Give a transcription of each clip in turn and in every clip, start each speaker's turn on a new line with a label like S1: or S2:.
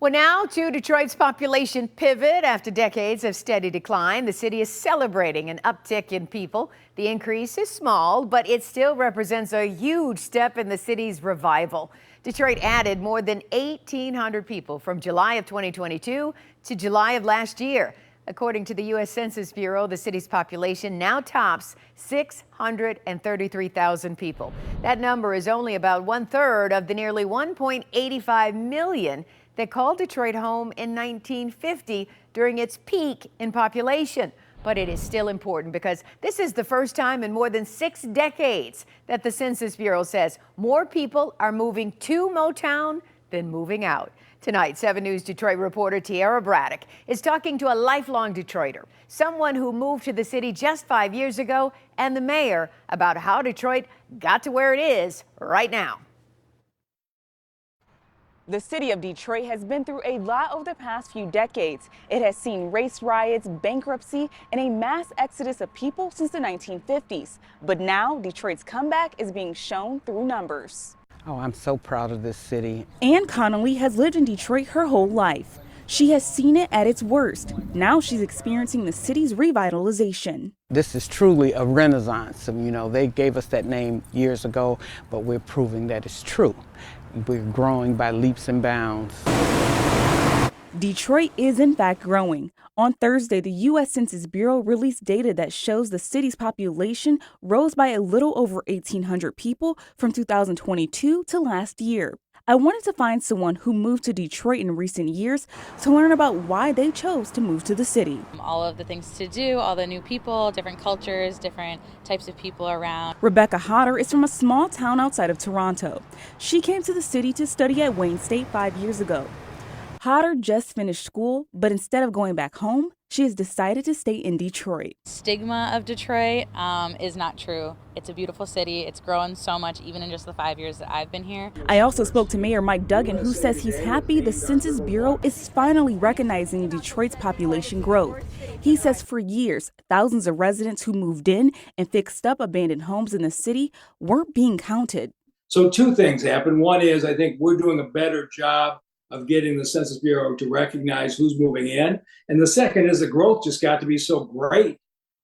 S1: Well, now to Detroit's population pivot. After decades of steady decline, the city is celebrating an uptick in people. The increase is small, but it still represents a huge step in the city's revival. Detroit added more than 1,800 people from July of 2022 to July of last year. According to the U.S. Census Bureau, the city's population now tops 633,000 people. That number is only about one-third of the nearly 1.85 million that called Detroit home in 1950 during its peak in population. But it is still important because this is the first time in more than 6 decades that the Census Bureau says more people are moving to Motown than moving out. Tonight, 7 News Detroit reporter Tiara Braddock is talking to a lifelong Detroiter, someone who moved to the city just 5 years ago, and the mayor about how Detroit got to where it is right now.
S2: The city of Detroit has been through a lot over the past few decades. It has seen race riots, bankruptcy, and a mass exodus of people since the 1950s. But now, Detroit's comeback is being shown through numbers.
S3: Oh, I'm so proud of this city.
S2: Ann Connolly has lived in Detroit her whole life. She has seen it at its worst. Now she's experiencing the city's revitalization.
S3: This is truly a renaissance. They gave us that name years ago, but we're proving that it's true. We're growing by leaps and bounds.
S2: Detroit is in fact growing. On Thursday, the U.S. Census Bureau released data that shows the city's population rose by a little over 1,800 people from 2022 to last year. I wanted to find someone who moved to Detroit in recent years to learn about why they chose to move to the city.
S4: All of the things to do, all the new people, different cultures, different types of people around.
S2: Rebecca Hodder is from a small town outside of Toronto. She came to the city to study at Wayne State 5 years ago. Hodder just finished school, but instead of going back home, she has decided to stay in Detroit.
S4: Stigma of Detroit is not true. It's a beautiful city. It's grown so much, even in just the 5 years that I've been here.
S2: I also spoke to Mayor Mike Duggan, who says he's happy the Census Bureau is finally recognizing Detroit's population growth. He says for years, thousands of residents who moved in and fixed up abandoned homes in the city weren't being counted.
S5: So 2 things happen. One is I think we're doing a better job of getting the Census Bureau to recognize who's moving in. And the second is the growth just got to be so great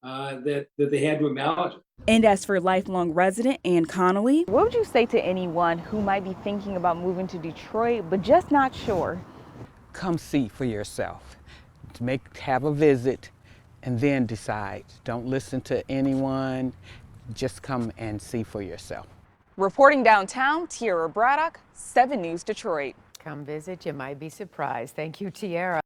S5: that they had to acknowledge it.
S2: And as for lifelong resident Ann Connolly, what would you say to anyone who might be thinking about moving to Detroit but just not sure?
S3: Come see for yourself. Have a visit and then decide. Don't listen to anyone. Just come and see for yourself.
S2: Reporting downtown, Tiara Braddock, 7 News Detroit.
S1: Come visit, you might be surprised. Thank you, Tiara.